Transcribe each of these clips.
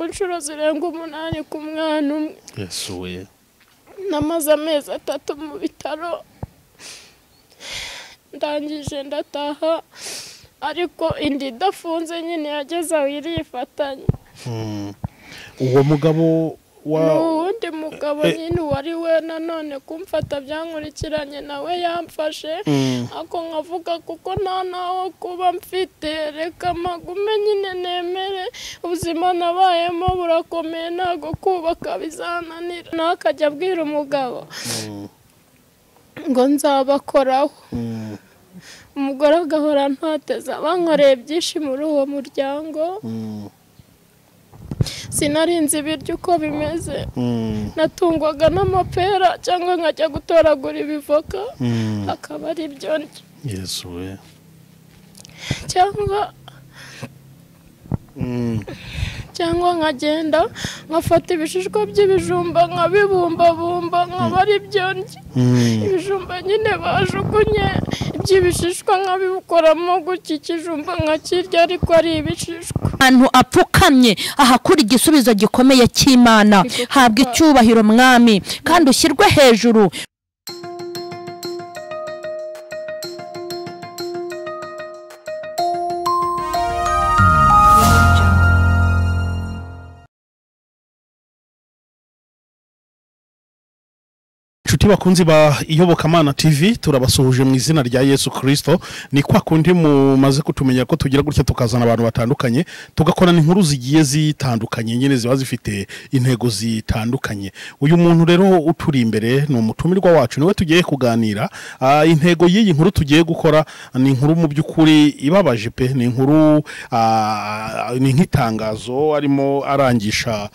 inshuro zirenga 8 ku mwana umwe. Yesu we. Namaze amezi 3 mu bitaro, ndangije ndataha, ariko indi dafunze nyine yageze aho irifatanya. Uwo mugabo n'uwundi mugabo nyine wari we nanone kumfata byankurikiranye nawe yamfashe, ako nkavuga kuko nta naho kuba mfite, reka magume nyine nemere ubuzima nabayemo burakomeye, ntago kubaka bizananira. Nakajya abwira umugabo ngo nzabakoraho, umugore agahora ntateza, bankoreye byinshi muri uwo muryango. Sinarinzi ibiryo uko bimeze, natungwaga n'amapera cyangwa nkajya gutoragura ibivoka, akaba ari byo ndya. Yesu we. cyangwa nkagenda nkafata ibishishwa by'ibijumba nkabibumba nkaba ari byo ndya. Ibijumba nyine bajugunye iby'ibishishwa nkabikoramo gutya, ikijumba nkakirya ariko ari ibishishwa. Ahantu apfukamye ahakura igisubizo gikomeye cy'Imana. Habwa icyubahiro mwami kandi ushyirwe hejuru. Inshuti bakunzi ba Iyobokamana TV, turabasuhuje mu izina rya Yesu Kristo. Ni kwa kundi mumaze kutumenya ko tugira gutya tukazana abantu batandukanye, tugakorana inkuru zigiye zitandukanye, nyine ziba zifite intego zitandukanye. Uyu muntu rero uturi imbere ni umutumirwa wacu, niwe tugiye kuganira. Intego y'iyi nkuru tugiye gukora ni inkuru mu by'ukuri ibabaje pe, ni inkuru ni nk'itangazo arimo arangisha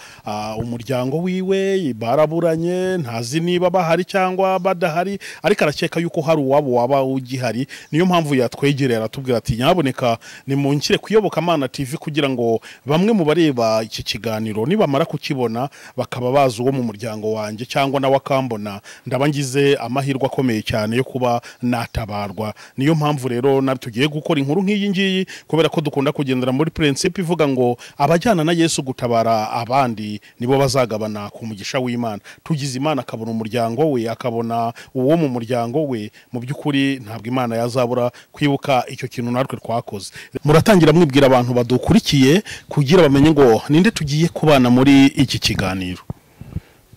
umuryango wiwe, baraburanye, ntazi niba bahari cyangwa badahari, ariko arakeka yuko hari uwabo waba ugihari. Niyo mpamvu yatwegereye aratubwira ati nyaboneka nimunkire ku Iyobokamana TV kugira ngo bamwe mu bareba iki kiganiro nibamara kukibona bakaba bazi uwo mu muryango wanjye cyangwa nawe akambona, ndabangize amahirwe akomeye cyane yo kuba natabarwa. Niyo mpamvu rero nabi tugiye gukora inkuru nk'iyi ngiyi, kubera ko dukunda kugendera muri principe ivuga ngo abajyana na Yesu gutabara abandi nibo bazagabana ku mugisha w'Imana. Tugize Imana akabona umuryango we, akabona uwo mu muryango we, mu by'ukuri ntabwo Imana yazabura kwibuka icyo kintu natwe twakoze. Muratangira mwibwira abantu badukurikiye kugira bamenye ngo ninde tugiye kubana muri iki kiganiro.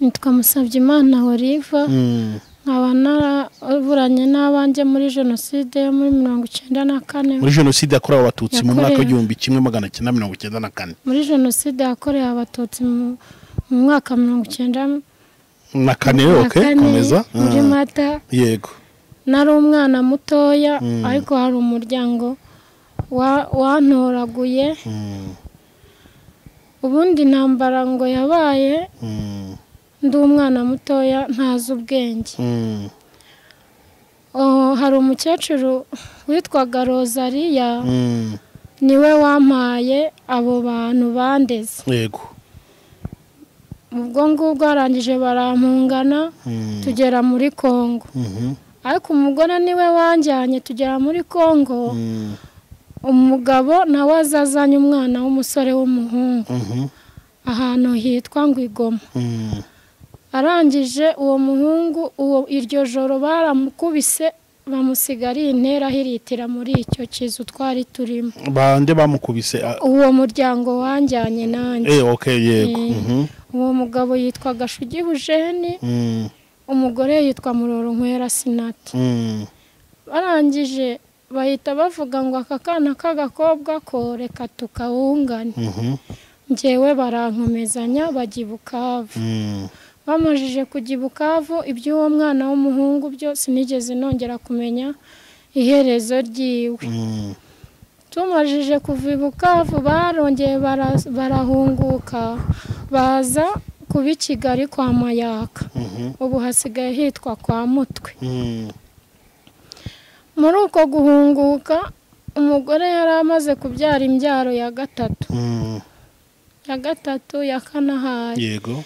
Nitwa Nasambanijwe Oliva, nkaba Naburanye n'abanje muri Genocide yo muri 1994. Muri Genocide yakorewe abatutsi mu mwaka w'igihumbi 1994. Muri Genocide yakorewe abatutsi mu mwaka 1994. Okay, komeza. Muri Mata. Yego. Nari umwana mutoya, ariko hari umuryango wantoraguye. Ubundi ntambara ngo yabaye, ndi umwana mutoya ntazi ubwenge. Hari umukecuru witwaga Rozariya, niwe wampaye abo bantu bandeze. Yego. Ubwo ngubwo arangije barampungana, tugera muri Kongo. Ariko umugore niwe wanjyanye tugera muri Kongo. Umugabo nawe azazanye umwana w'umusore w'umuhungu ahantu hitwa ngo Igoma. Arangije uwo muhungu iryo joro baramukubise, bamusigariye intera hiritira muri icyo kizu twari turimo. Bande bamukubise? Uwo muryango wanjyanye nanjye. Okay, yego. Uwo mugabo yitwa Gashugi Bujeni, umugore yitwa Murorunkwera Sinati. Barangije bahita bavuga ngo aka kana k'agakobwa ko reka tukawungane. Njyewe barankomezanya bajya i Bukavu. Bamajije kujya i Bukavu, iby'uwo mwana w'umuhungu byose nigeze nongera kumenya iherezo ryiwe. Tumajije kuva i Bukavu barongeye barahunguka baza kuba i Kigali kwa Mayaka. Ubu hasigaye hitwa kwa Mutwe. Muri uko guhunguka umugore yari amaze kubyara imbyaro ya gatatu ya Kanahaye. Yego.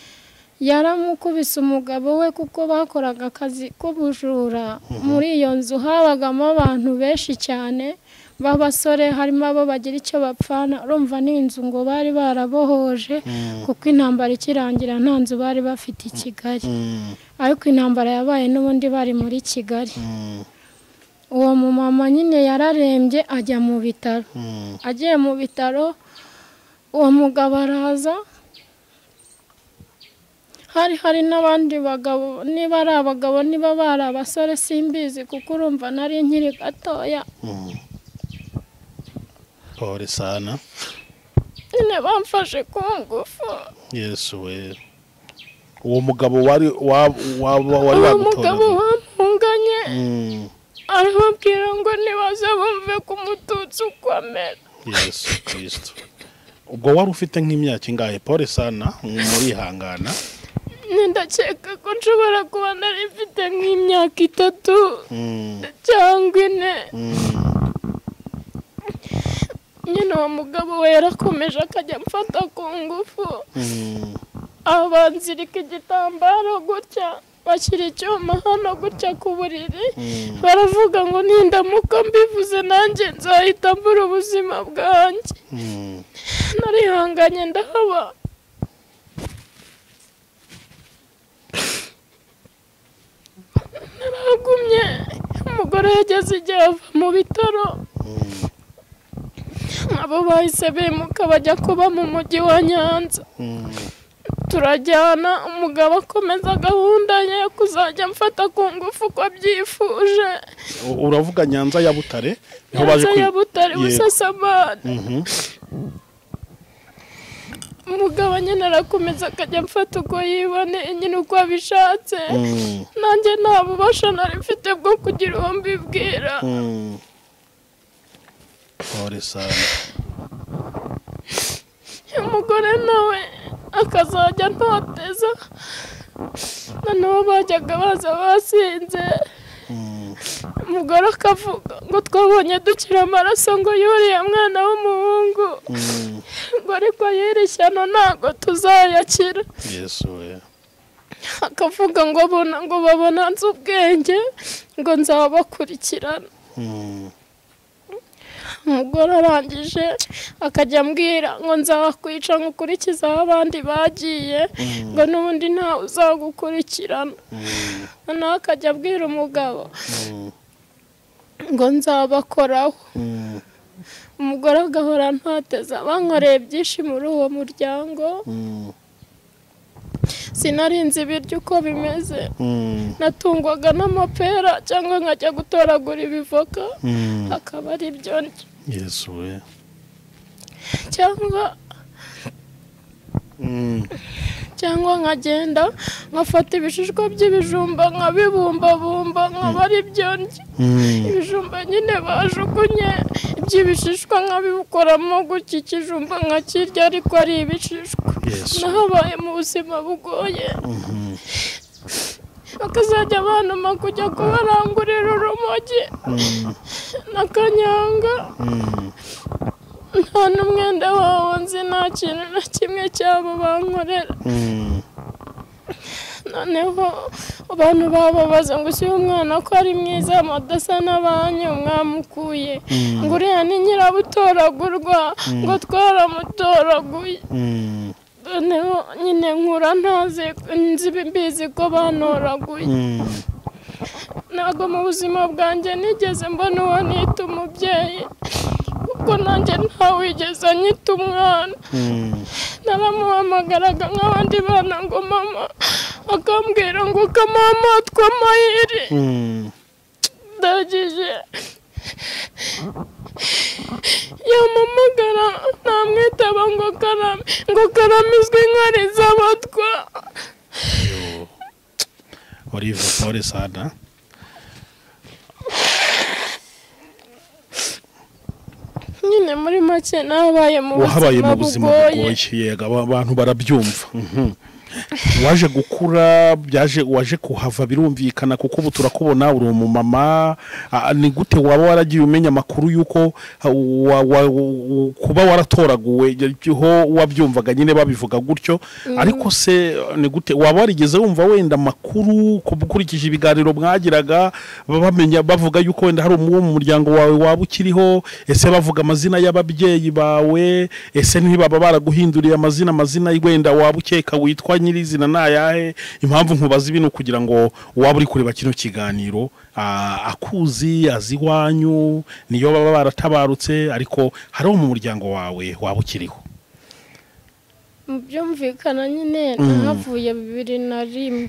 Yaramukubise umugabo we kuko bakoraga akazi k'ubujura. Muri iyo nzu habagamo abantu benshi cyane, b'abasore harimo abo bagira icyo bapfana urumva n'inzu ngo bari barabohoje kuko intambara ikirangira nta nzu bari bafite i Kigali ariko intambara yabaye n'ubundi bari muri Kigali. Uwo mumama nyine yararembye ajya mu bitaro. Agiye mu bitaro uwo mugabo araza, hari n'abandi bagabo, niba ari abagabo niba bari abasore simbizi kuko urumva nari nkiri gatoya. Pole sana. Nyine bamfashe ku ngufu. Yesu we. Uwo mugabo wari bagutora. Uwo mugabo wampunganye. Arababwira ngo nibaze bumve ku mututsi uko amera. Yesu Kristo. Ubwo wari ufite nk'imyaka ingahe? Pole sana, muri hangana. Ndakeka ko nshobora kuba nari mfite nk'imyaka 3 cyangwa 4. Nyine uwo mugabo we yarakomeje akajya mfata ku ngufu. Abanzirika igitambaro gutya, bashyira icyuma hano gutya ku buriri, baravuga ngo nindamuka mbivuze nanjye nzahita mbura ubuzima bwanjye. Narihanganye ndahaba. Naragumye, umugore yageze igihe ava mu bitaro, abo bahise bimuka bajya kuba mu mujyi wa Nyanza. Turajyana, umugabo akomeza gahunda ye kuzajya mfata ku ngufu uko abyifuje. Uravuga Nyanza ya Butare? Nyanza ya Butare Busasamana. Umugabo nyine arakomeza akajya mfata uko yibone nyine uko abishatse. Nanjye nta bubasha nari mfite bwo kugira uwo mbibwira. Pole sana. Umugore nawe akazajya ntoteza, noneho bajyaga baza basinze. Umugore akavuga ngo twabonye dukira amaraso ngo yuriye mwana w'umuhungu, ngo ariko yiri shyano ntago tuzayakira. Yesu we. Akavuga ngo babona nzi ubwenge ngo nzabakurikirana. Umugore arangije akajya ambwira ngo nzakwica nkukurikiza aho abandi bagiye, ngo n'ubundi ntawe uzagukurikirana. Noneho akajya abwira umugabo ngo nzabakoraho. Umugore agahora ntoteza. Bankoreye byinshi muri uwo muryango, sinarinzi ibiryo uko bimeze. Natungwaga n'amapera cyangwa nkajya gutoragura ibivoka akaba ari byo ndya. Yesu we. Cyangwa nkagenda nkafata ibishishwa by'ibijumba nkabibumbabumba nkaba ari byo ndya. Ibijumba nyine bajugunye iby'ibishishwa nkabikoramo gutya ikijumba nkakirya ariko ari ibishishwa. Nahabaye mu buzima bugoye. Bakazajya bantuma kujya kubarangurira urumogi n'akanyanga. Nta n'umwenda wawo nzi, nta kintu na kimwe cyabo bankorera. Noneho abantu bababaza ngo si umwana ko ari mwiza amadasa n'abanyu mwamukuye, ngo uriya ni nyirabutoragurwa ngo twaramutoraguye. Noneho nyine nkura nzi mbizi ko bantoraguye. Ntabwo mu buzima bwanjye nigeze mbona uwo nita umubyeyi, kuko nanjye ntawigeze anyita umwana. Naramuhamagaraga nk'abandi bana ngo mama, akambwira ngo kamama tw'amahiri. Ndagije yamamagara namwitaba ngo karamizwe inkari z'abatwa. Olive, pole sana. Nyine muri make nabaye mu buzima bugoye. Yego abantu barabyumva. waje gukura waje kuhava birumvikana kuko ubu turakubona uri umumama. Ni gute waba waragiye umenya amakuru yuko kuba waratoraguwe ho wabyumvaga nyine babivuga gutyo, ariko se ni gute waba warigeze wumva wenda amakuru kubukurikije ibiganiro mwagiraga bamenya bavuga yuko wenda hari umwe mu muryango wawe waba ukiriho? Ese bavuga amazina y'ababyeyi bawe? Ese ntibaba baraguhinduriye amazina wenda waba ukeka witwa nyirizina nayahe? Impamvu nkubaza ibintu kugira ngo waba uri kureba kino kiganiro akuzi azi wanyu niyo baba baratabarutse, ariko hari mu muryango wawe waba ukiriho. Byumvikana nyine nahavuye 2001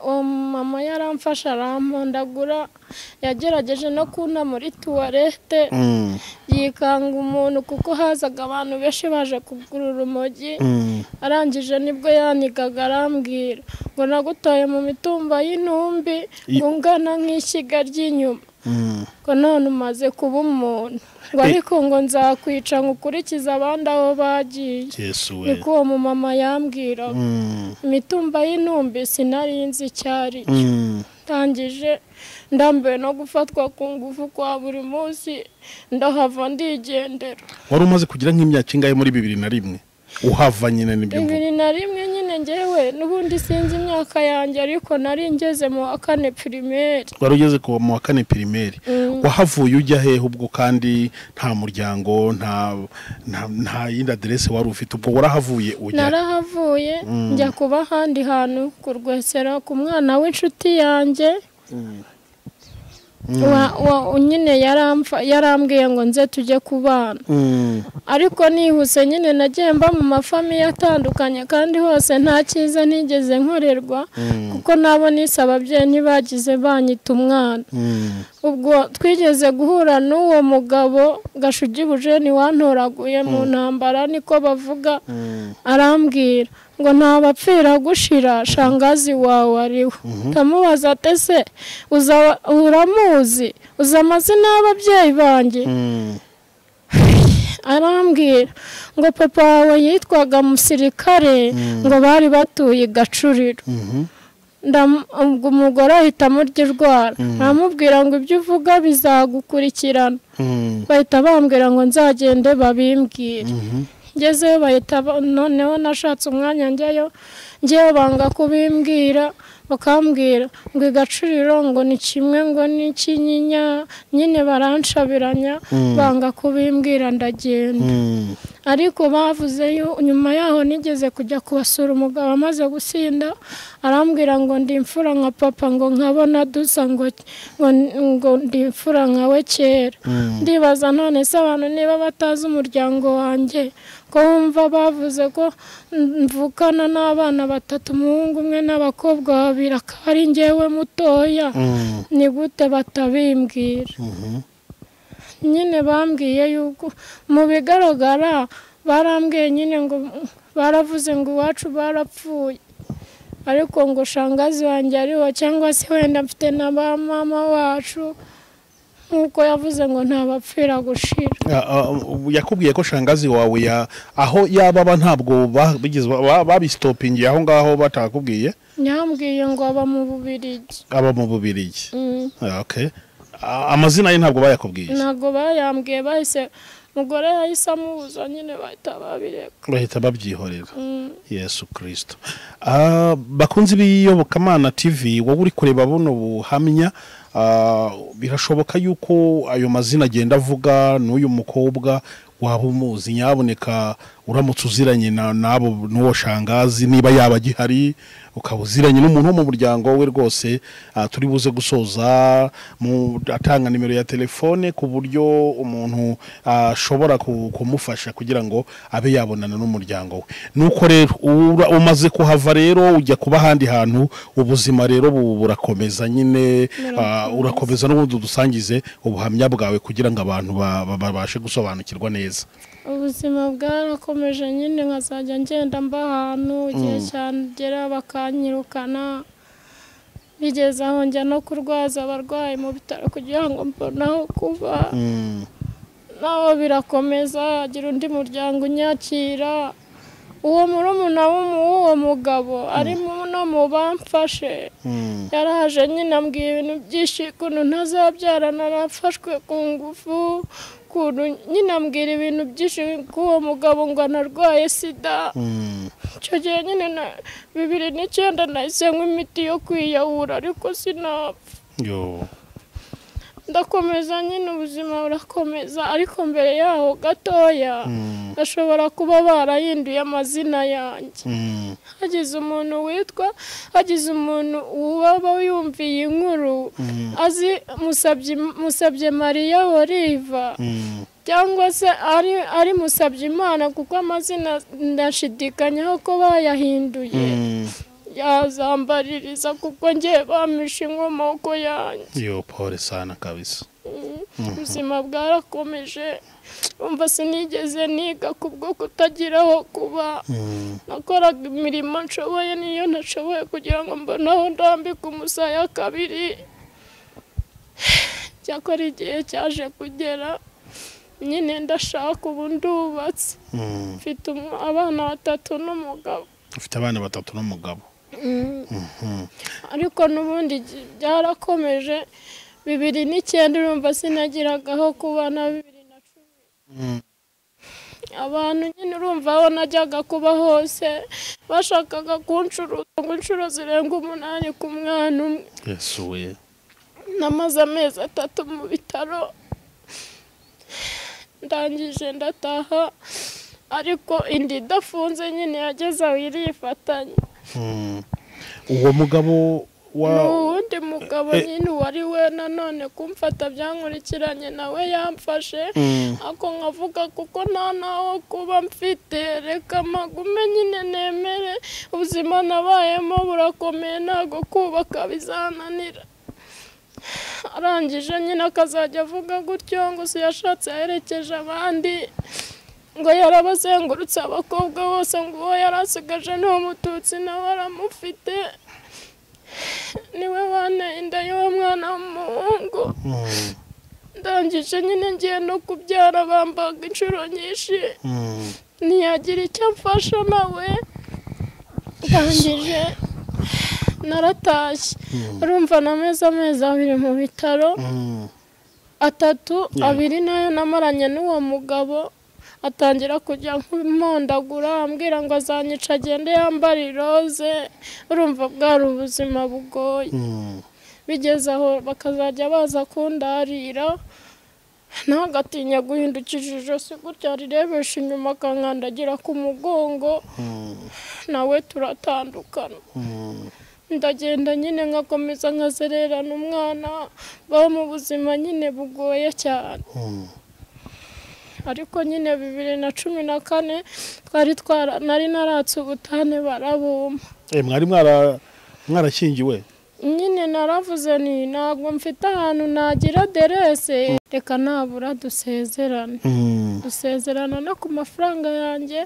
uwo mama yaramfasha arampondagura, yagerageje no kuna muri tuwarete yikanga umuntu kuko hazaga abantu benshi baje kugura urumogi. Arangije nibwo yanigaga arambwira ngo nagutoye mu mitumba y'intumbi ungana nk'ishyiga ry'inyuma, ko none umaze kuba umuntu, ngo ariko ngo nzakwica nkukurikiza abandi aho bagiye. Niko uwo mumama yambwira. Imitumba y'intumbi sinari nzi icyari cyo. Tangije ndambaye no gufatwa ku ngufu kwa buri munsi, ndahava ndigendera. Wari umaze kugira nk'imyaka ingahe muri 2001 uhava nyine? Nibyo 2001 nyine ngewe n'ubundi sinzi imyaka yanjye, ariko nari ngeze mu wa 4 primaire. Wari ugeze ku wa 4 primaire. Wahavuye ujya hehe ubwo kandi nta muryango nta yindi adresse wari ufite? Ubwo warahavuye ujya? Narahavuye njya kuba handi hantu kurwesera ku mwana w'inshuti yanjye. Nyine yarambwiye ngo nze tujye kubana, ariko nihuse nyine nagiye mba mu mafamiye atandukanye kandi hose nta cyiza nigeze nkorerwa, kuko nabo nise ababyeyi ntibagize banyita umwana. Ubwo twigeze guhura n'uwo mugabo Gashugibuje ni wantoraguye mu ntambara niko bavuga, arambwira ngo ntabapfira gushira shangazi wawe ariwe. Ndamubaza ati se uramuzi, uzi amazina y'ababyeyi banjye? Arambwira ngo papa wawe yitwaga Musirikare, ngo bari batuye Gacuriro. Umugore ahita amurya irwara, aramubwira ngo ibyo uvuga bizagukurikirana. Bahita bambwira ngo nzagende babimbwire. Ngezeyo bahita noneho nashatse umwanya njyayo, ngewe banga kubimbwira, bakambwira ngo Gacuriro ngo ni kimwe ngo ni Kinyinya, nyine baranshabiranya banga kubimbwira ndagenda. Ariko bavuze nyuma yaho nigeze kujya kubasura umugabo amaze gusinda, arambwira ngo ndi imfura nka papa, ngo nkabona dusa ngo ndi imfura nkawe kera. Ndibaza none se abantu niba batazi umuryango wanjye, ko wumva bavuze ko mvukana n'abana 3, umuhungu umwe n'abakobwa 2, akaba ari njyewe mutoya, ni gute batabimbwira? Nyine bambwiye yuko mu bigaragara barambwiye nyine ngo baravuze ngo iwacu barapfuye, ariko ngo shangazi wanjye ariho, cyangwa se wenda mfite na ba mama wacu, nkuko yavuze ngo ntabapfira gushira. Yakubwiye ko shangazi wawe aho yababa ntabwo babistopingiye aho ngaho batakubwiye? Yambwiye ngo aba mu Bubiligi. Aba mu Bubiligi. Okay. Amazina ye ntabwo bayakubwiye? Ntabwo bayambwiye, bahise mugore yahise amubuza, nyine bahita babyihorera. Yesu Kristo. Bakunzi b'iyobokamana TV, wowe uri kureba buno buhamya, birashoboka yuko ayo mazina agenda avuga n'uyu mukobwa waba umuzi, nyaboneka uramutse uziranye nabo n'uwo shangazi, niba yaba gihari ukaba uziranye n'umuntu wo mu muryango we, rwose turi buze gusoza atanga nimero ya telefone ku buryo umuntu ashobora kumufasha kugira ngo abe yabonana n'umuryango we. Nuko rero umaze kuhava rero ujya kuba ahandi hantu, ubuzima rero burakomeza nyine, urakomeza n'ubundi dusangize ubuhamya bwawe kugira ngo abantu babashe gusobanukirwa neza. Ubuzima bwarakomeje nyine, nkazajya ngenda mba ahantu, igihe cyagera bakanyirukana, bigeze aho njya no kurwaza abarwayi mu bitaro kugira ngo mbone aho kuba. Naho birakomeza, agira undi muryango unyakira, uwo murumuna w'uwo mugabo ari no mu bamfashe yaraje nyine ambwira ibintu byinshi ukuntu ntazabyarana narafashwe ku ngufu nyine ambwira ibintu byinshi k'uwo mugabo ngo anarwaye sida icyo gihe nyine 2009 nahise nywa imiti yo kwiyahura ariko sinapfa ndakomeza nyine ubuzima burakomeza ariko mbere yaho gatoya bashobora kuba barahinduye amazina yanjye hagize umuntu waba yumviye inkuru azi musabye Mariya Oliva cyangwa se ari musabye Imana kuko amazina ndashidikanyaho ko bayahinduye yazambaririza kuko ngiye bamisha inkomoko yanjye pole sana kabisa ubuzima bwarakomeje umva sinigeze niga kubwo kutagiraho kuba nakoraga imirimo nshoboye niyo ntashoboye kugira ngo mbonaho ndambika umusaya kabiri cyakora igihe cyaje kugera nyine ndashaka ubu ndubatse mfite abana 3 n'umugabo ufite abana 3 n'umugabo ariko n'ubundi byarakomeje 2009 urumva sinagiragaho kuba na 2010 abantu nyine urumva aho najyaga kuba hose bashakaga kuncuruza ngo inshuro zirenga 8 ku mwana umwe yesuwe namaze amezi 3 mu bitaro ndangije ndataha ariko indi idafunze nyine yageze aho irifatanya uwo mugabo n'uwundi mugabo nyine wari we nanone kumfata byankurikiranye nawe yamfashe ako nkavuga kuko nta naho kuba mfite reka magume nyine nemere ubuzima nabayemo burakomeye ntago kubaka bizananira arangije nyine akazajya avuga gutyo ngo yashatse yaherekeje abandi ngo yarabazengurutse abakobwa bose ngo uwo yarasigaje ni umututsi nawe aramufite niwe wanteye inda y'uwo mwana w'umuhungu ndangije nyine ngiye no kubyara bambaga inshuro nyinshi ntiyagira icyo amfasha nawe ndangije naratashye urumva nameze amezi 2 mu bitaro 3 2 nayo namaranye n'uwo mugabo atangira kujya nk'imondagura ambwira ngo azanyica agende yambara iroze urumva bwari ubuzima bugoye bigeze aho bakazajya baza kundarira ntagatinya guhindukije ijosi gutya rirebesha inyuma akankandagira ku mugongo nawe turatandukana ndagenda nyine nkakomeza nkazererana umwana baba mu buzima nyine bugoye cyane ariko nyine 2014 nari naratse ubutane barabumpa mwari mwarashyingiwe nyine naravuze ni ntabwo mfite ahantu nagira derese reka nabura dusezerana no ku mafaranga yanjye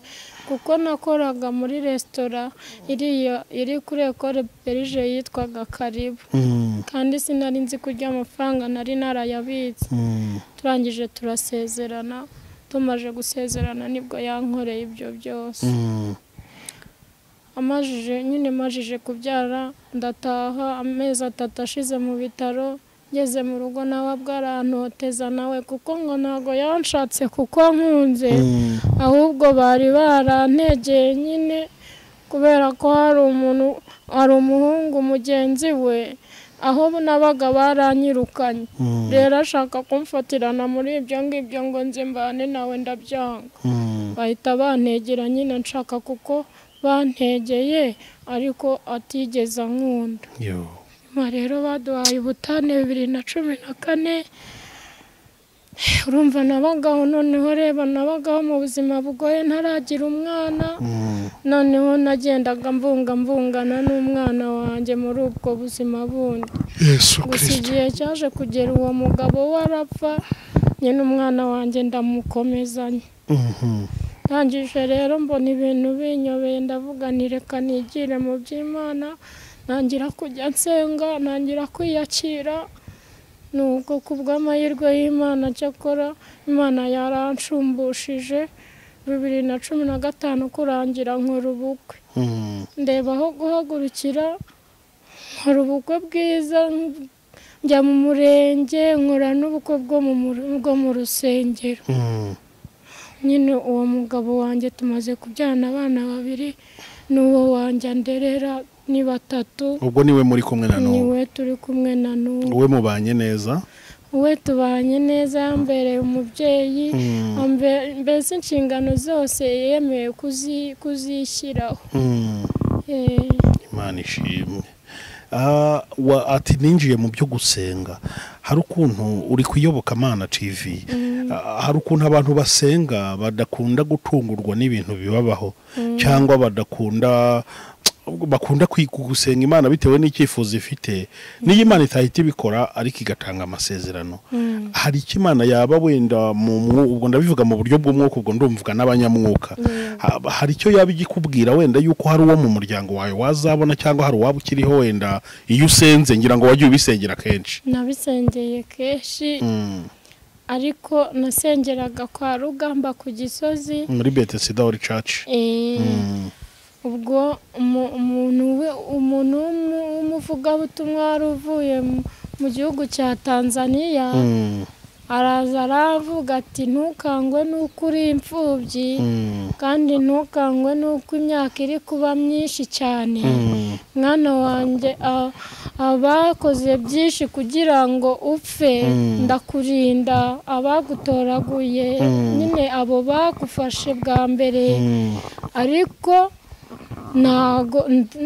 kuko nakoraga muri resitora iri kuri ekore berije yitwaga Karibu kandi sinari nzi kurya amafaranga nari narayabitse turangije turasezerana tumaje gusezerana nibwo yankoreye ibyo byose amajije kubyara ndataha amezi 3 ashize mu bitaro ngeze mu rugo nawe bwarantoteza nawe kuko ngo ntago yanshatse kuko nkunze ahubwo bari barantegeye nyine kubera ko hari umuhungu mugenzi we aho nabaga baranyirukanye rero ashaka kumfatirana muri ibyo ngibyo ngo nzimbane nawe ndabyanga bahita bantegera nyine nshaka kuko bantegeye ariko atigeze ankunda rero baduhaye ubutane 2014 urumva nabagaho noneho reba nabagaho mu buzima bugoye ntaragira umwana noneho nagendaga mvungana n'umwana wanjye muri ubwo buzima bundi gusa igihe cyaje kugera uwo mugabo warapfa nyine umwana wanjye ndamukomezanye ndangije rero mbona ibintu binyobeye ndavuga nireka nigire mu by'Imana nangira kujya nsenga nangira kwiyakira nuko kubw'amahirwe y'Imana cyakora Imana yaranshumbishije 2015 kurangira nkora ubukwe ndeba aho guhagurukira nkora ubukwe bwiza njya mu murenge nkora n'ubukwe bwo mu rusengero nyine uwo mugabo wanjye tumaze kubyana abana 2 n'uwo wanjye nderera ni 3. ubwo niwe muri kumwe na n'uwo niwe turi kumwe na n'uwo we mubanye neza we tubanye neza yambereye umubyeyi mbese inshingano zose yemeye kuzishyiraho Imana ishimwe. Ati ninjiye mu byo gusenga hari ukuntu uri kuyobokamana TV hari ukuntu abantu basenga badakunda gutungurwa n'ibintu bibabaho cyangwa bakunda gusenga Imana bitewe n'icyifuzo ifite niyo Imana itahita ibikora ariko igatanga amasezerano hari icyo Imana yaba wenda ubwo ndabivuga mu buryo bw'umwuka ubwo ndumvuga n'abanyamwuka hari icyo yaba igikubwira wenda yuko hari uwo mu muryango wawe wazabona cyangwa hari uwaba ukiriho wenda iyo usenze ngira ngo wajye ubisengera kenshi nabisengeye kenshi ariko nasengeraga kwa Rugamba ku Gisozi muri Betesida Holy Church ubwo umuntu w'umuvugabutumwa wari uvuye mu gihugu cya Tanzania araza aravuga ati ntukangwe n'uko uri imfubyi kandi ntukangwe n'uko imyaka iri kuba myinshi cyane mwana wanjye abakoze byinshi kugira ngo upfe ndakurinda abagutoraguye nyine abo bagufashe bwa mbere ariko ntago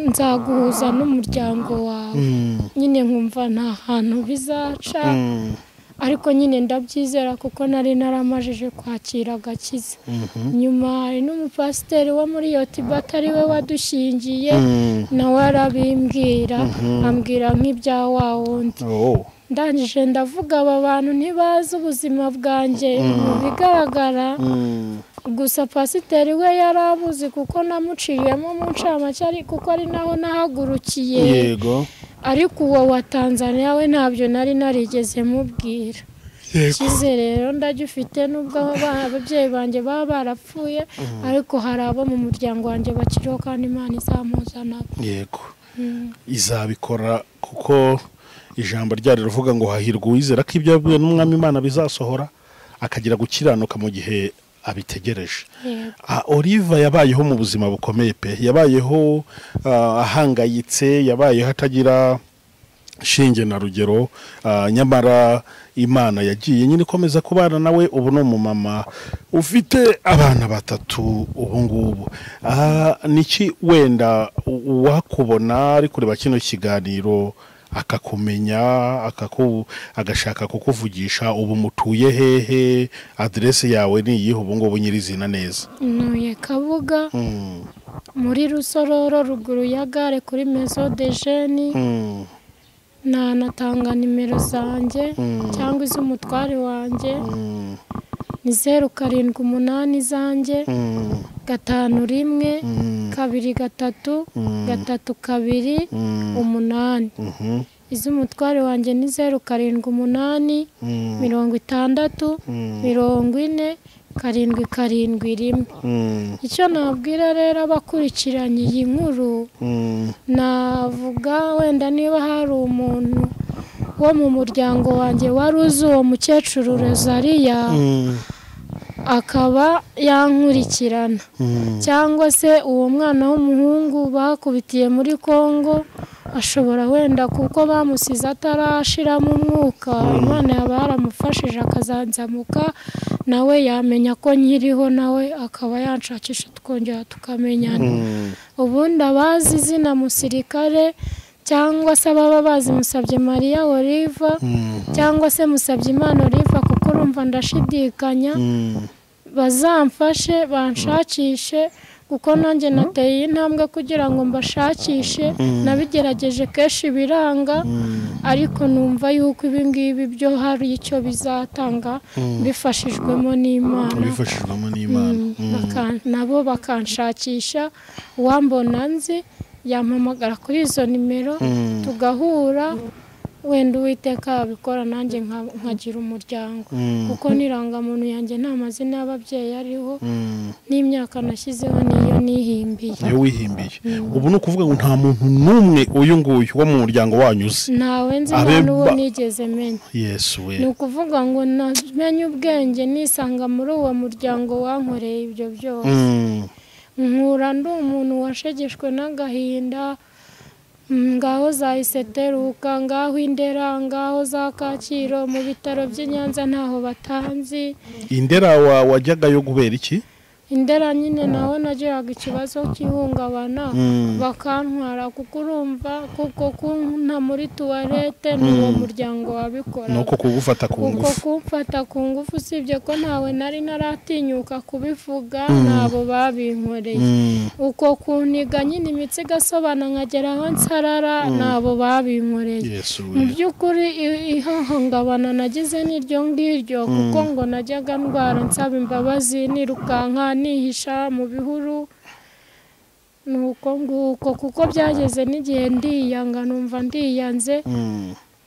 nzaguhuza n'umuryango wawe nyine nkumva nta hantu bizaca ariko nyine ndabyizera kuko nari naramajije kwakira agakiza nyuma hari n'umupasiteri wo muri Yotibata ari we wadushingiye nawe arabimbwira ambwira nk'ibya wa wundi ndangije ndavuga aba bantu ntibazi ubuzima bwanjye mu bigaragara gusa pasiteri we yarabuze kuko namuciyemo mu ncamake kuko ari naho nahagurukiye yego ariko uwo wa Tanzania we ntabyo nari narigeze mubwira kize rero ndagifite nubwo ababyeyi banjye baba barapfuye ariko hari abo mu muryango wanjye bakiriho kandi Imana izamuzana yego izabikora kuko ijambo ryari rivuga ngo hahirwa uwizera ko ibyo yabwiwe n'umwami Imana bizasohora akagira gukiranuka mu gihe abitegereje. Oliva yabayeho mu buzima bukomeye pe, yabayeho ahangayitse, yabayeho atagira shinge na rugero, nyamara Imana yagiye nyine ikomeza kubana nawe. Ubu no mumama ufite abana 3 ubu ngubu. Niki wenda wakubona ari kureba kino kiganiro akakumenya agashaka kukuvugisha, ubu mutuye hehe, adresse yawe ni yihe ubu ngubu nyirizina neza? Ntuye Kabuga muri Rusororo ruguru ya gare kuri Maison de Jeunes. Natanga nimero zanjye cyangwa iz'umutware wanjye ni 0788 zanjye 51 23 32 8. Iz'umutware wanjye ni 0788 60 40 771. Icyo nabwira rero abakurikiranye iyi nkuru, navuga wenda niba hari umuntu wo mu muryango wanjye wari uzi uwo mukecuru Rozariya akaba yankurikirana, cyangwa se uwo mwana w'umuhungu bakubitiye muri Kongo, ashobora wenda kuko bamusize atarashiramo umwuka, Imana yaba yaramufashije akazanzamuka nawe yamenya ko nkiriho, nawe akaba yanshakisha tukongera tukamenyana. Ubundi abazi izina Musirikare cyangwa se ababa bazi Musabye Maria Oliva cyangwa se Musabye Imana Oliva, kuko urumva ndashidikanya, bazamfashe banshakishe kuko nanjye nateye intambwe kugira ngo mbashakishe. Nabigerageje kenshi biranga, ariko numva yuko ibi ngibi byo hari icyo bizatanga bifashijwemo n'Imana, nabo bakanshakisha. Uwambona nzi yampamagara kuri izo nimero tugahura wenda Uwiteka abikora nanjye nkagira umuryango kuko n'irangamuntu yanjye nta mazina y'ababyeyi ariho n'imyaka nashyizeho niyo nihimbiye. Iyo wihimbiye ubu ni ukuvuga ngo nta muntu n'umwe uyu nguyu wo mu muryango wanyu uzi? Ntawe nzi, nta n'uwo nigeze menya. Yesu we. Ni ukuvuga ngo namenye ubwenge nisanga muri uwo muryango wankoreye ibyo byose. Nkura ndi umuntu washegeshwe n'agahinda, ngaho za iseteruka, ngaho Indera, ngaho za Kacyiru, mu bitaro by'i Nyanza ntaho batanzi. Indera wajyagayo kubera iki? Indera nyine naho nagiraga ikibazo cy'ihungabana bakantwara kuko urumva kuko kunta muri tuwarete n'uwo muryango wabikora. Nuko kugufata ku ngufu. Kuko kumfata ku ngufu usibye ko ntawe nari naratinyuka kubivuga nabo babinkoreye. Uko kuniga nyine imitsi gasobana nkagera aho nsarara nabo babinkoreye. Mu by'ukuri ihungabana nagize n'iryo ngiryo kuko ngo najyaga ndwara nsaba imbabazi nirukanka nihisha mu bihuru. Nuko nguko kuko byageze n'igihe ndiyanga numva ndiyanze.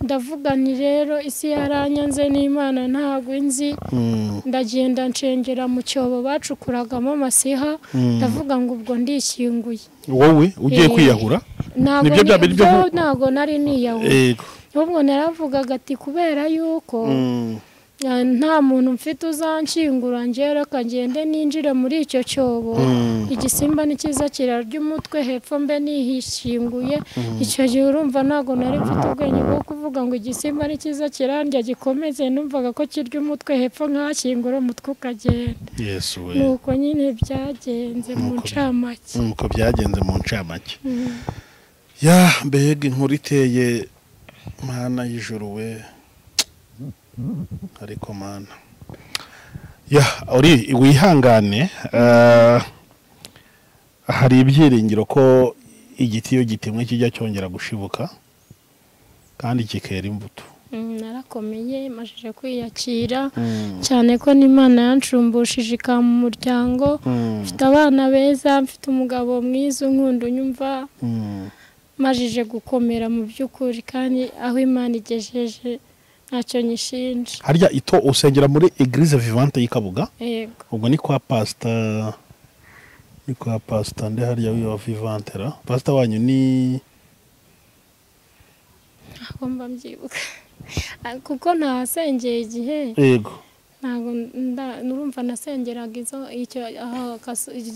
Ndavuga ni rero isi yaranyanze n'Imana ntabwo inzi. Ndagenda ncengera mu cyobo bacukuragamo amasiha. Ndavuga ngo ubwo ndishyinguye. Wowe ugiye kwiyahura? Nibyo ntabwo nari niyahura. Ubwo naravugaga ati kubera yuko nta muntu mfite uzanshingura njye reka ngende ninjire muri icyo cyobo. Igisimba nikiza kirarya umutwe hepfo mbe nihishinguye. Icyo gihe urumva ntabwo nari mfite ubwenge bwo kuvuga ngo igisimba nikiza kirandya gikomeze, numvaga ko kirya umutwe hepfo nkahashingura umutwe ukagenda. Yesu we. Nuko nyine byagenze mu ncamake. Nuko byagenze mu ncamake. Ya mbega inkuru iteye Mana y'ijuru we. Ariko Mana ya uri wihangane, hari ibyiringiro ko igiti iyo gitemwe kijya cyongera gushibuka kandi kikera imbuto. Narakomeye majije kwiyakira cyane ko n'Imana yancumbushije mu muryango. Mfite abana beza, mfite umugabo mwiza unkunda unyumva. Majije gukomera mu by'ukuri kandi aho Imana igejeje ntacyo nyishinja. Harya ito usengera muri Eglise Vivante y'Ikabuga? Yego. Ubwo ni kwa pastor nde harya wa Vivante ra? Pastor wanyu ni agomba mbyibuka kuko ntasengeye igihe. Yego. Ntabwo nurumva nasengeraga icyo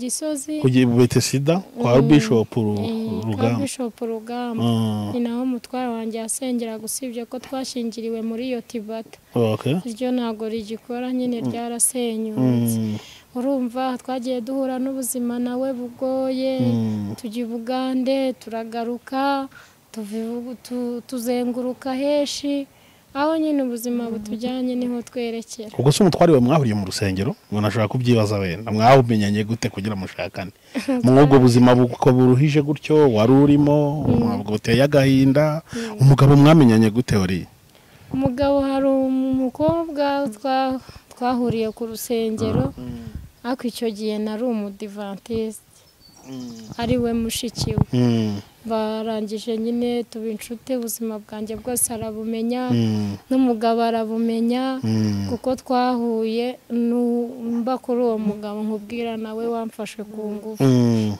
Gisozi kugiye bete sida kwa Bishop Rugamba. Ni naho mutwara wanjye asengera gusibye ko twashingiriwe muri iyo Tibata. Iryo ntabwo rigikora nyine ryarasenyutse. Urumva twagiye duhura n'ubuzima nawe bugoye. Tujya Bugande turagaruka tuzenguruka heshi. Aho nyine ubuzima butujyanye niho twerekera. Ubwo se umutwari we mwahuriye mu rusengero ngo nashaka kubyibaza wenda mwahumenyanye gute kugira mushakane? Mwubwo buzima buko buruhije gutyo wari urimo mwabwo buteye agahinda. Umugabo mwamenyanye gute uri? Umugabo hari umukobwa twahuriye ku rusengero ariko icyo gihe nari umudivantiste ari we mushiki we. Barangije nyine tuba inshuti, ubuzima bwanjye bwose arabumenya n'umugabo arabumenya kuko twahuye mba kuri uwo mugabo nkubwira nawe wamfashe ku ngufu.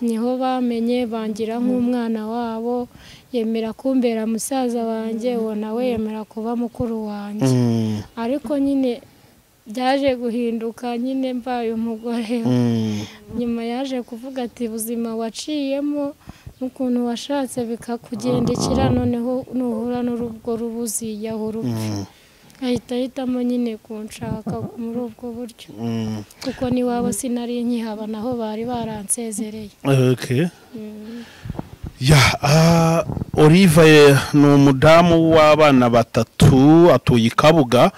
Niho bamenye bangira nk'umwana wabo, yemera kumbera musaza wanjye, uwo nawe yemera kuba mukuru wanjye. Ariko nyine byaje guhinduka nyine mbaye umugore. Nyuma yaje kuvuga ati ubuzima waciyemo n'ukuntu washatse bikakugendekera noneho nuhura n'urubwo rubuziyahura upfa. Ahita ahitamo nyine kunshaka muri ubwo buryo kuko niwabo sinari nkihaba naho bari baransezereye. Ya Olive ni umudamu w'abana batatu atuye Ikabuga.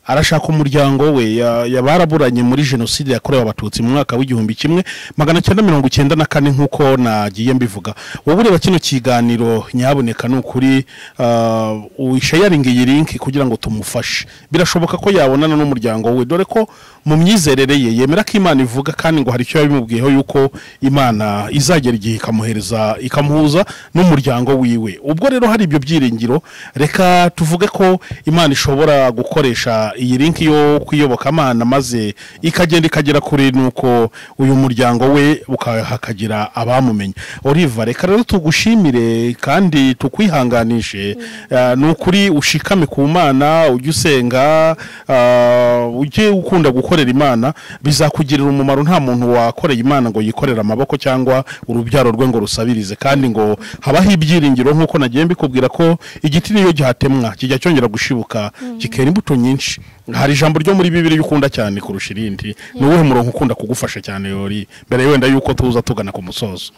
arashaka umuryango we yabaraburanye muri Genocide yakorewe abatutsi mu mwaka w'1994 nkuko nagiye mbivuga. Wowe ureba kino kiganiro nyaboneka n'ukuri sharing iyi link kugira ngo tumufashe. Birashoboka ko yabonana n'umuryango we, dore ko mu myizerere ye yemera ko Imana ivuga kandi ngo hari icyo yabimubwiyeho yuko Imana izagera igihe ikamuhuza n'umuryango wiwe. Ubwo rero hari ibyo byiringiro, reka tuvuge ko Imana ishobora gukoresha iyi link yo kwiyoboka Imana maze ikagenda ikagera kuri nuko uyu muryango we hakagira abamumenye. Oliva, reka rero tugushimire kandi tukwihanganishe, n'ukuri ushikame ku Mana, ujye usenga, ujye ukunda gukorera Imana, bizakugirira umumaro. Nta muntu wakoreye Imana ngo yikorera amaboko cyangwa urubyaro rwe ngo rusabirize, kandi ngo habaho ibyiringiro nkuko nagiye mbikubwira ko igiti niyo gihatemwa kijya cyongera gushibuka kikera imbuto nyinshi. Hari ijambo ryo muri Bibiliya ukunda cyane kurusha irindi, nuwuhe murongo ukunda kugufasha cyane Yori mbere wenda yuko tuza tugana ku musozo?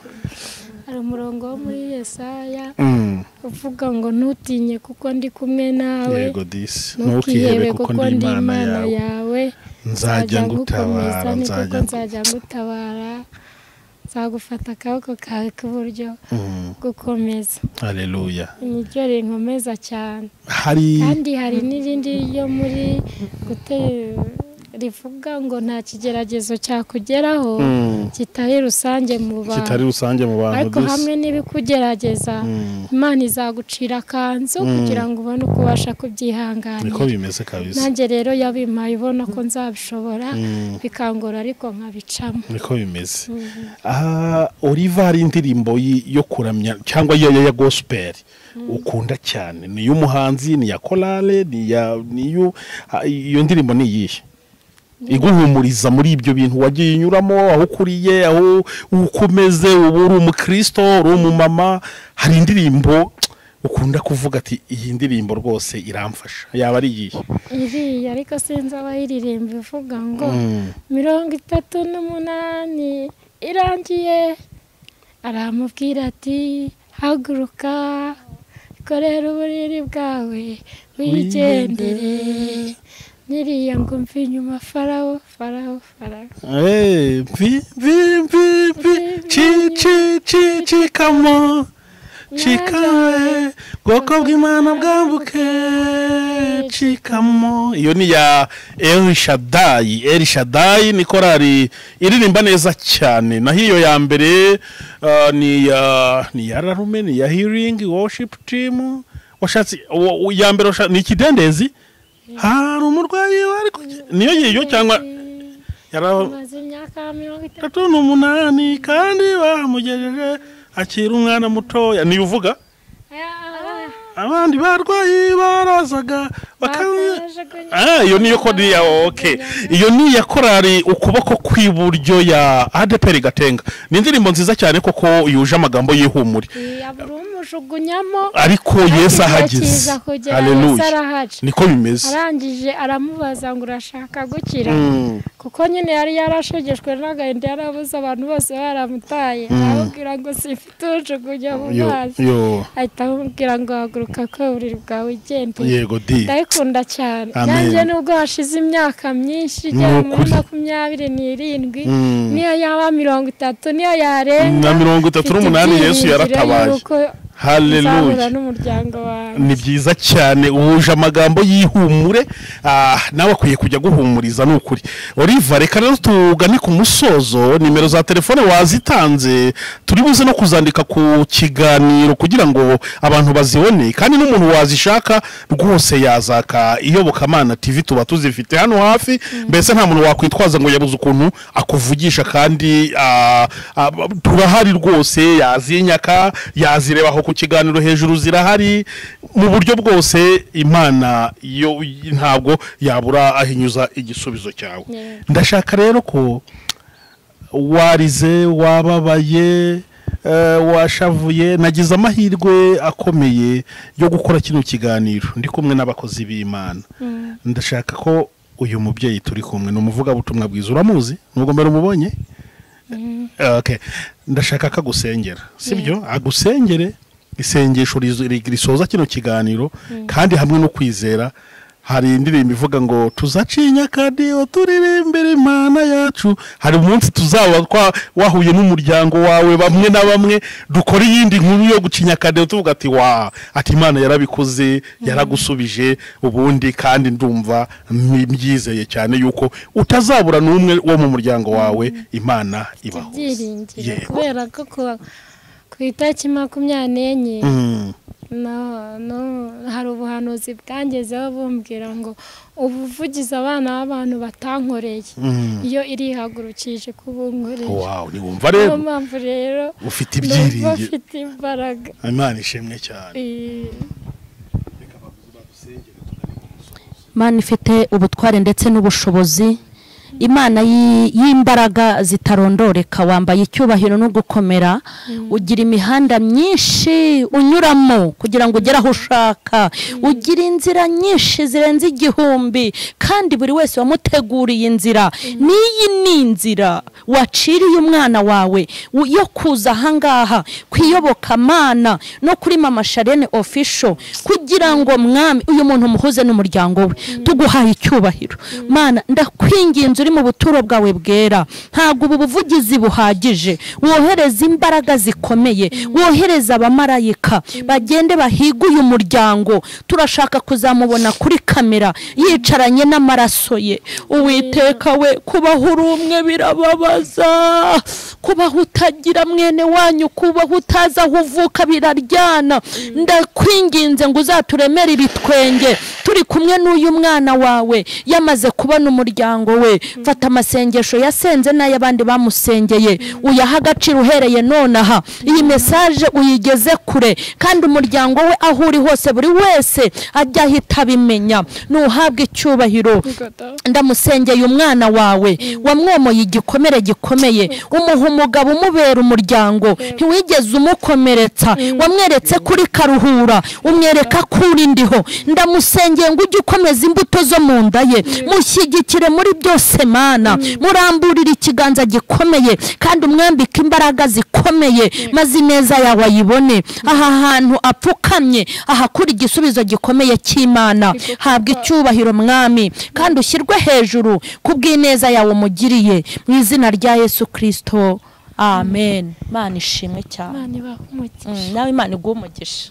Hari umurongo wo muri Yesaya uvuga ngo ntutinye kuko ndi kumwe nawe, yego disi, ntukihebe kuko ndi Imana yawe, nzajya ngutabara, nzajya ngutabara, nzagufata akaboko kawe k'iburyo gukomeza. Haleluya. Niryo rinkomeza cyane. Kandi hari n'irindi ryo muri rivuga ngo nta kigeragezo cyakugeraho kitari rusange mu bantu, ariko hamwe n'ibikugerageza Imana izagucira akanzu kugira ngo ubone uko ubasha kubyihanganira. Niko bimeze kabisa. Nanjye rero yabimpaye ubona ko nzabishobora, bikangora ariko nkabicamo. Niko bimeze. Oliva, hari indirimbo yo kuramya cyangwa ya gospel ukunda cyane, ni y'umuhanzi, ni ya korale, iyo ndirimbo ni iyihe iguhumuriza muri ibyo bintu wagiye unyuramo, aho ukuriye, aho ukomeze, ubu uri umukristo, uri umumama? Hari indirimbo ukunda kuvuga ati iyi ndirimbo rwose iramfasha, yaba ari iyihe? Iriya, ariko sinzi abayiririmba, ivuga ngo 38 irangiye, aramubwira ati haguruka, korera uburiri bwawe wigendere, niriya ngo mvi inyuma Farawo. Cikamo cikawe bwoko bw'Imana bwambuke cikamo. Iyo ni ya El Shaddai, ni korali iririmba neza cyane. Na hiyo ya mbere ni ya Rarume, ni ya Healing Worship Team. Washatse ya mbere ni ikidendezi, hari umurwayi ariko niyo yiyo cyangwa yarabaze imyaka 38 kandi bamugejeje akira umwana mutoya. Niyo uvuga abandi barwayi barazaga iyo niyo kodi ya okay. Iyo ni ya korali ukuboko kw'iburyo ya ADPR Gatenga. Ni indirimbo nziza cyane koko yuje amagambo y'ihumure, ariko Yesu ahageze. Haleluya. Niko bimeze. Arangije aramubaza ngo urashaka gukira, kuko nyine yari yarashegeshwe n'agahinda, yarabuze abantu bose baramutaye, arababwira ngo sifite ujugunya mu mazi, ahita amubwira ngo haguruka ko uburiri bwawe ugende. Yego di, ndayikunda cyane. Nanjye nubwo hashize imyaka myinshi cyane, 27 niyo yaba 30 niyo yarenga na 38 Yesu yaratabaye. Haleluya. Ni byiza cyane, uje amagambo y'ihumure, nawe akwiye kujya guhumuriza n'ukuri. Oliva, reka rero tugane ku musozo. Nimero za telefone wazitanze, turi buze no kuzandika ku kiganiro kugira ngo abantu bazibone, kandi n'umuntu wazishaka rwose yazaka Iyobokamana TV, tuba tuzifite hano hafi. Mbese nta muntu wakwitwaza ngo yabuze ukuntu akuvugisha, kandi turahari rwose, yazinyaka yazirebaho ku kiganiro hejuru, zirahari mu buryo bwose. Imana yo ntabwo yabura ahinyuza igisubizo cyawe. Ndashaka rero ko warize, wababaye, washavuye, nagize amahirwe akomeye yo gukora kino kiganiro ndi kumwe n'abakozi b'Imana. Ndashaka ko uyu mubyeyi turi kumwe ni umuvugabutumwa bwiza, uramuzi nubwo mbere umubonye? Okay. Ndashaka ko agusengera, sibyo? Agusengere isengesho risoza kino kiganiro, kandi hamwe no kwizera hari indirimbo ivuga ngo tuzacinya akadiho turirimbira Imana yacu. Hari umunsi tuzaba wahuye n'umuryango wawe bamwe na bamwe dukora iyindi nkuru yo gucinya akadiho tuvuga ati Imana yarabikoze yaragusubije ubundi, kandi ndumva mbyizeye cyane yuko utazabura n'umwe wo mu muryango wawe Imana ibaho. Kubera ko ku itariki 24 hari ubuhanuzi bwangezeho bumbwira ngo ubuvugizi abana b'abantu batankoreye iyo irihagurukije kubunkoreye. Ni wumva rero mpamvu rero ufite ibyiringiro, ufite imbaraga. Imana ishimwe cyane. Imana ifite ubutware ndetse n'ubushobozi, Imana y'imbaraga zitarondoreka, wambaye icyubahiro no gukomera, ugira imihanda myinshi unyuramo kugira ngo ugere aho ushaka, ugira inzira nyinshi zirenze 1000, kandi buri wese wamuteguriye inzira. N'iyi ni inzira waciriye umwana wawe yo kuza ahangaha kwiyoboka Mana no kuri Mama Sharene official, kugira ngo mwami uyu muntu muhuze n'umuryango we. Tuguhaye icyubahiro Mana, ndakwinginze mu buturo bwawe bwera, ntago ubu buvugizi buhagije, wohereza imbaraga zikomeye, wohereza abamarayika bagende bahiga uyu muryango. Turashaka kuzamubona kuri kamera yicaranye n'amaraso ye. Uwiteka we, kubaho uri umwe birababaza, kubaho utagira mwene wanyu, kubaho utaza aho uvuka biraryana. Ndakwinginze ngo uzaturemere ibitwenge turi kumwe n'uyu mwana wawe yamaze kubona umuryango we. Fata amasengesho yasenze n'ay'abandi bamusengeye, uyaha agaciro uhereye nonaha. Iyi message uyigeze kure, kandi umuryango we aho uri hose buri wese ajya ahita bimenya. Nuhabwe icyubahiro. Ndamusengeye umwana wawe wamwomoye igikomere gikomeye, umuha umugabo umubera umuryango, ntiwigeze umukomeretsa, wamweretse kuri karuhura, umwereka kuri ndiho. Ndamusengeye ngo ujye ukomeza imbuto zo mu nda ye, mushyigikire muri byose Mana, muramburira ikiganza gikomeye kandi umwambika imbaraga zikomeye, maze neza yawe ayibone. Aha hantu apfukamye ahakura igisubizo gikomeye cy'Imana. Habwa icyubahiro mwami, kandi ushyirwe hejuru kubw'ineza yawe umugiriye, mu izina rya Yesu Kristo, amen. Mana ishimwe cyane. Imana ibahe umugisha. Nawe Imana iguhe umugisha.